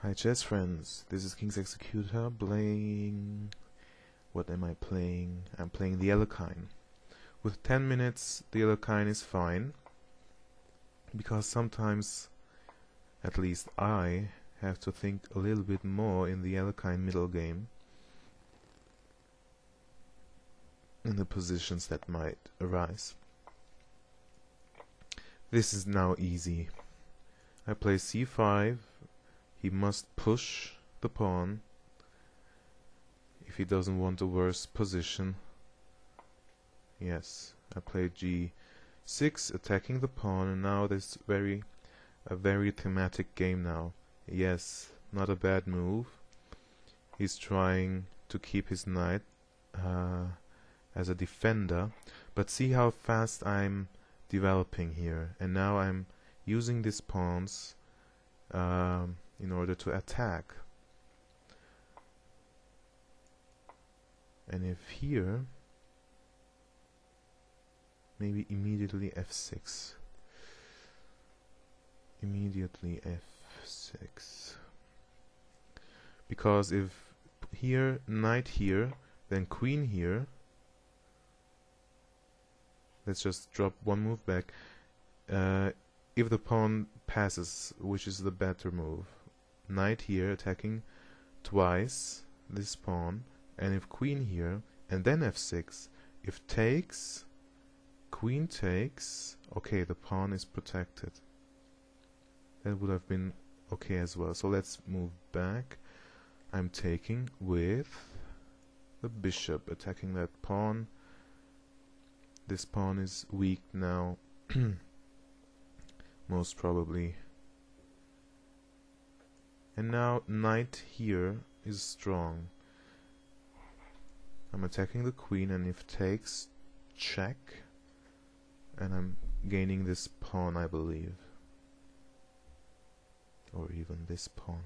Hi chess friends, this is King's Executor playing... What am I playing? I'm playing the Alekhine. With 10 minutes the Alekhine is fine, because sometimes, at least I, have to think a little bit more in the Alekhine middle game, in the positions that might arise. This is now easy. I play c5. He must push the pawn if he doesn't want a worse position. Yes, I play g6, attacking the pawn, and now this a very thematic game now. Yes, not a bad move. He's trying to keep his knight as a defender, but see how fast I'm developing here, and now I'm using these pawns in order to attack. And if here, maybe immediately f6. Immediately f6. Because if here, knight here, then queen here, let's just drop one move back. If the pawn passes, which is the better move, knight here attacking twice this pawn, and if queen here, and then f6, if takes, queen takes, okay, the pawn is protected. That would have been okay as well. So let's move back. I'm taking with the bishop, attacking that pawn. This pawn is weak now, most probably. And now knight here is strong. I'm attacking the queen, and if takes, check, and I'm gaining this pawn, I believe, or even this pawn.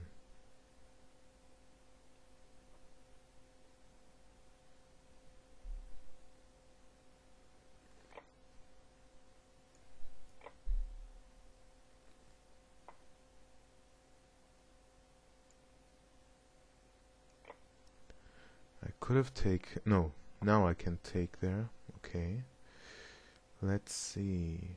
Could have taken... no, now I can take there. Okay. Let's see.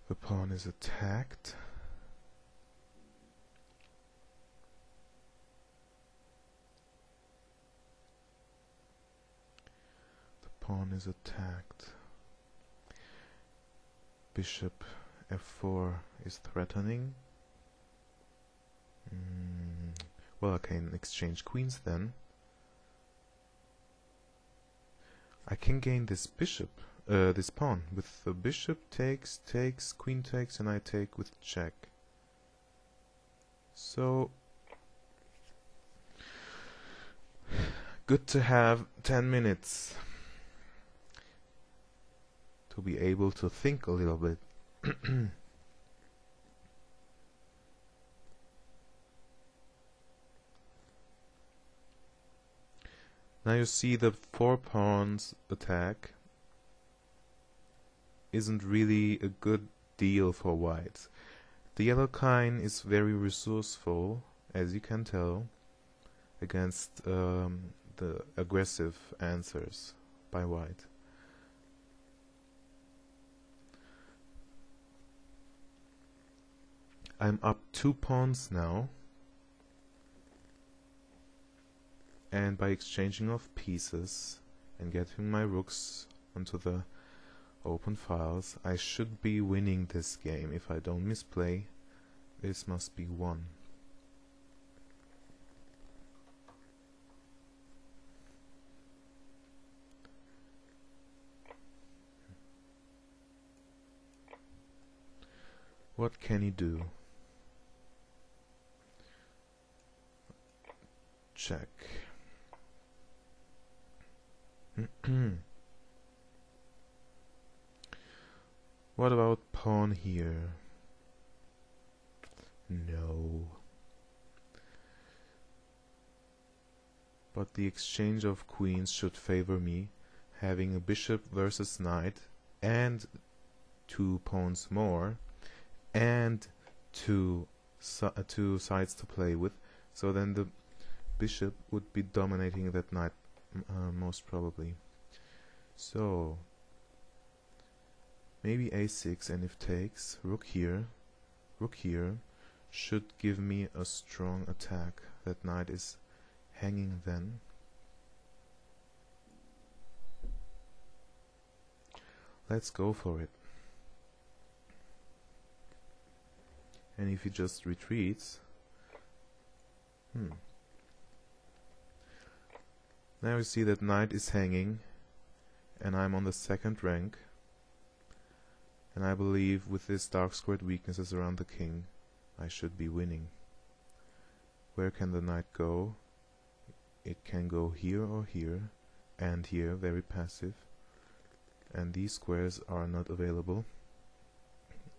The pawn is attacked. The pawn is attacked. Bishop f4 is threatening. Well, I can exchange queens then. I can gain this bishop, this pawn, with the bishop takes, queen takes, and I take with check. So, good to have 10 minutes. To be able to think a little bit. Now you see the 4 pawns attack isn't really a good deal for white. The Alekhine is very resourceful, as you can tell, against the aggressive answers by white. I'm up 2 pawns now, and by exchanging of pieces and getting my rooks onto the open files, I should be winning this game. If I don't misplay, this must be won. What can he do? Check. What about pawn here? No. but the exchange of queens should favor me, having a bishop versus knight, and 2 pawns more, and two sides to play with. So then the bishop would be dominating that knight most probably. So maybe a6, and if takes, rook here should give me a strong attack. That knight is hanging then. Let's go for it. And if he just retreats, now you see that knight is hanging, and I'm on the 2nd rank, and I believe with this dark squared weaknesses around the king, I should be winning. Where can the knight go? It can go here or here, and here, very passive, and these squares are not available.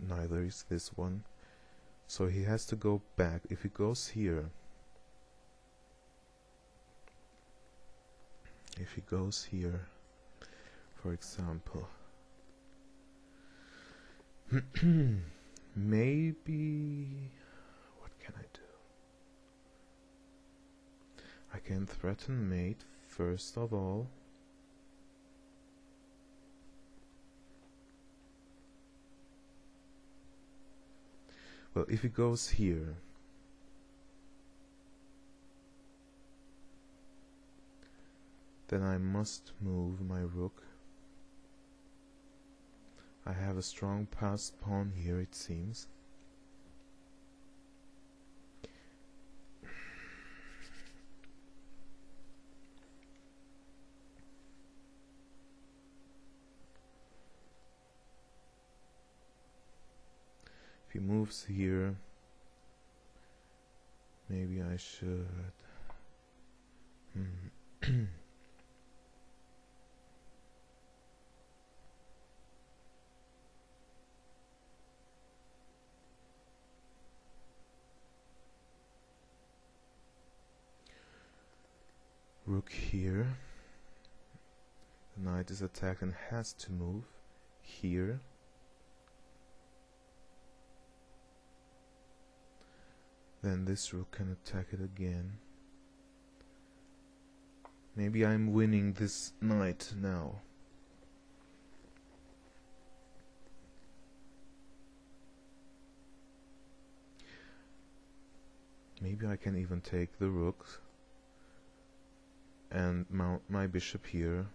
Neither is this one. So he has to go back. If he goes here, for example, maybe, what can I do? I can threaten mate first of all. Well, if he goes here, then I must move my rook. I have a strong passed pawn here, it seems. If he moves here, maybe I should rook here. The knight is attacked and has to move here. Then this rook can attack it again. Maybe I'm winning this knight now. Maybe I can even take the rook and mount my bishop here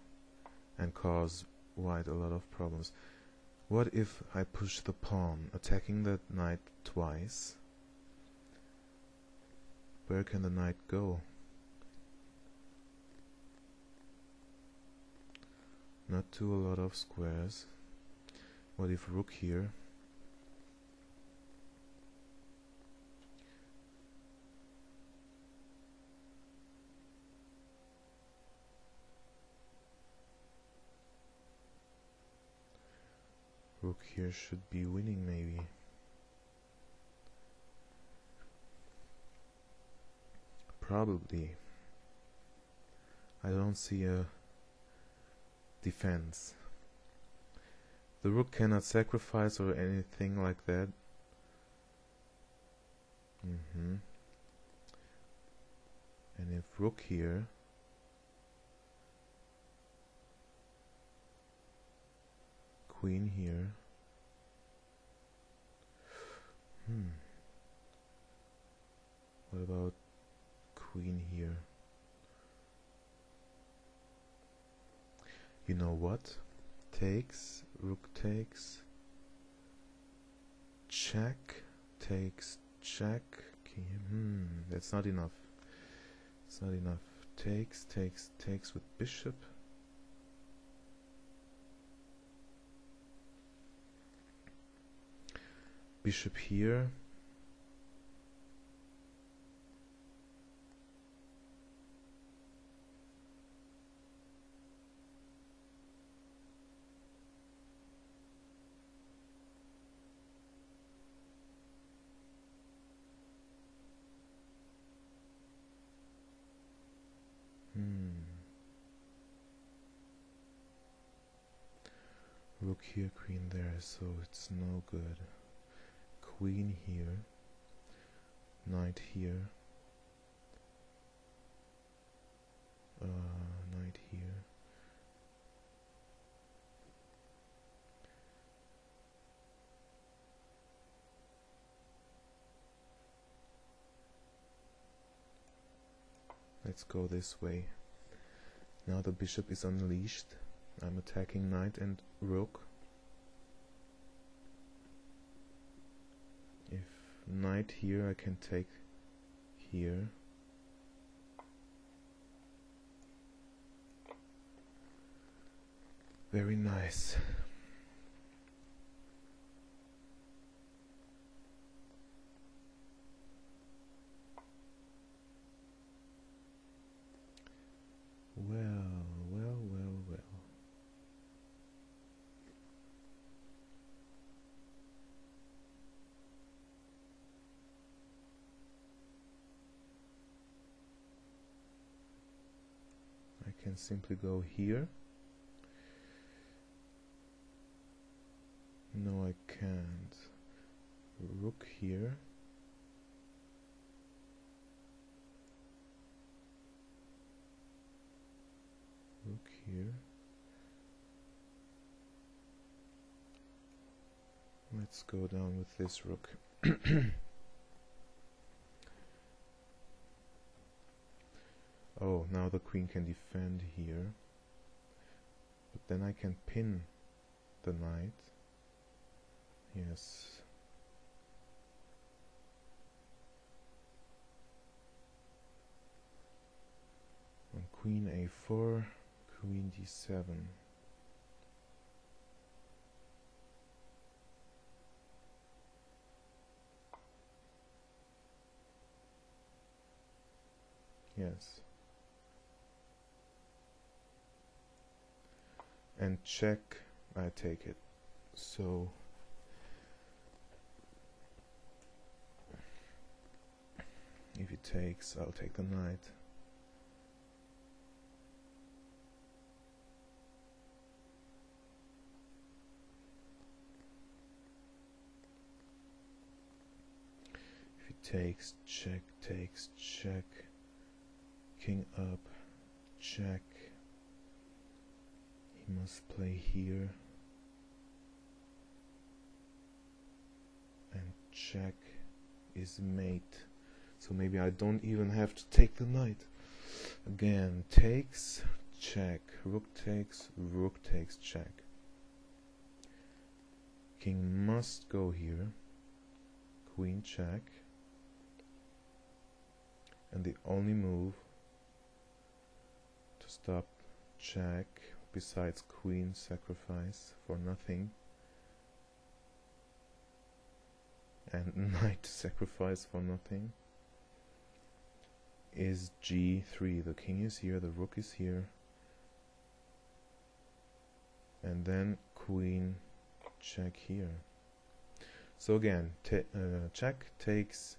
and cause white a lot of problems. What if I push the pawn, attacking that knight twice? Where can the knight go? Not to a lot of squares. What if rook here? Rook here should be winning maybe. Probably. I don't see a defense. The rook cannot sacrifice or anything like that. And if rook here, queen here, what about queen here? You know what? Takes, rook takes, check, takes, check, that's not enough. It's not enough. Takes, takes, takes with bishop. Bishop here. rook here, queen there, so it's no good. Queen here, knight here, knight here. Let's go this way. Now the bishop is unleashed. I'm attacking knight and rook. If knight here, I can take here. Very nice. Well. I can simply go here. No, I can't. Rook here. Rook here. Let's go down with this rook. Oh, now the queen can defend here. But then I can pin the knight. Yes. On queen a4, queen d7. Yes. And check, I take it. So if he takes, I'll take the knight. If he takes, check, takes, check. King up, check. He must play here. And check is mate. So maybe I don't even have to take the knight. Again, takes, check. Rook takes, check. King must go here. Queen check. And the only move to stop check, besides queen sacrifice for nothing, and knight sacrifice for nothing, is g3. The king is here, the rook is here, and then queen check here. So again, check, takes,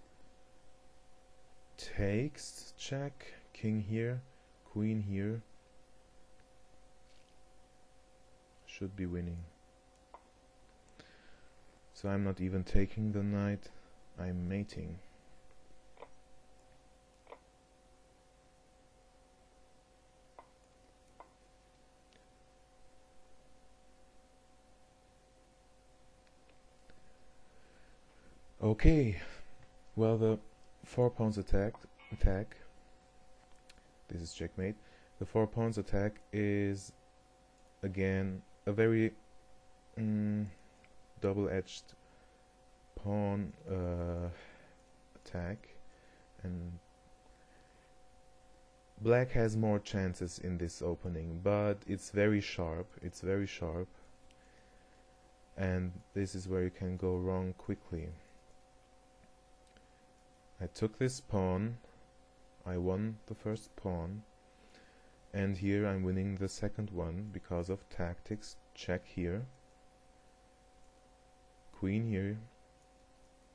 check, king here, queen here, should be winning. So I'm not even taking the knight, I'm mating. Okay, well, the 4 pawns attack, this is checkmate. The 4 pawns attack is again a very double-edged pawn attack, and black has more chances in this opening, but it's very sharp, and this is where you can go wrong quickly. I took this pawn, I won the first pawn, and here I'm winning the second one because of tactics. Check here, queen here,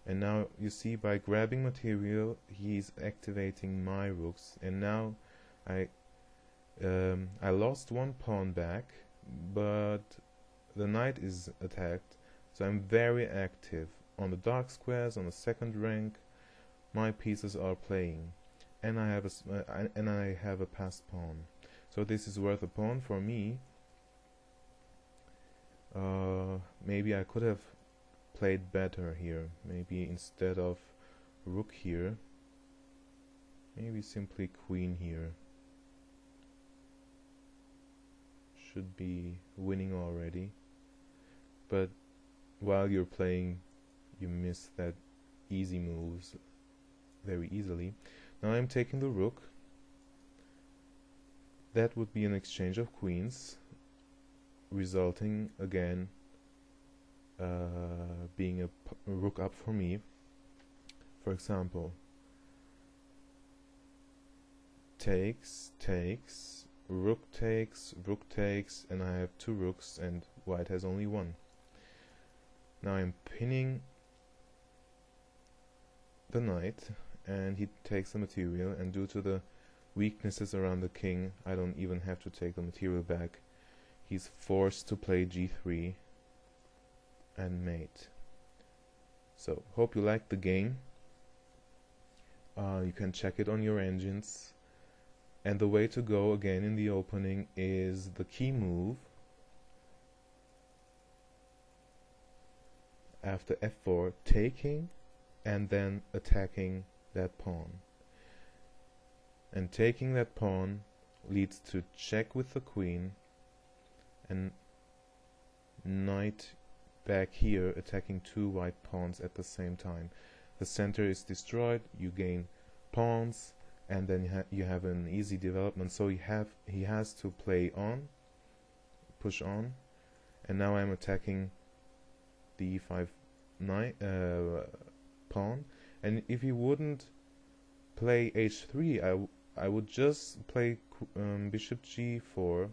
and now you see by grabbing material he's activating my rooks, and now I lost 1 pawn back, but the knight is attacked, so I'm very active. On the dark squares, on the second rank, my pieces are playing, and I have a passed pawn. So this is worth a pawn for me. Maybe I could have played better here. Maybe instead of rook here, maybe simply queen here. Should be winning already. But while you're playing, you miss that easy moves very easily. Now I'm taking the rook. That would be an exchange of queens, resulting again being a rook up for me. For example, takes, rook takes, and I have two rooks and white has only one. Now I'm pinning the knight and he takes the material, and due to the weaknesses around the king, I don't even have to take the material back. He's forced to play g3 and mate. So, hope you liked the game. You can check it on your engines. And the way to go again in the opening is the key move. After f4, taking and then attacking that pawn. And taking that pawn leads to check with the queen and knight back here, attacking two white pawns at the same time. The center is destroyed, you gain pawns, and then you have an easy development. So he has to play on, push on, and now I'm attacking the e5 pawn. And if he wouldn't play h3, I would just play bishop g4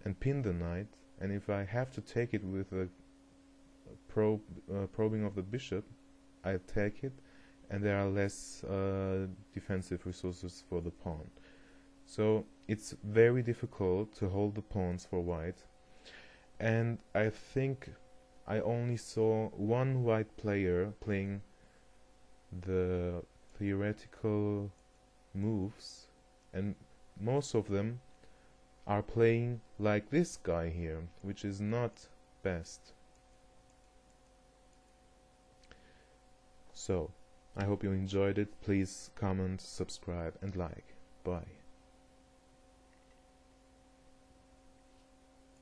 and pin the knight, and if I have to take it with a probing of the bishop, I take it, and there are less defensive resources for the pawn. So it's very difficult to hold the pawns for white, and I think I only saw one white player playing the theoretical moves, and most of them are playing like this guy here, which is not best. So, I hope you enjoyed it. Please comment, subscribe, and like. Bye.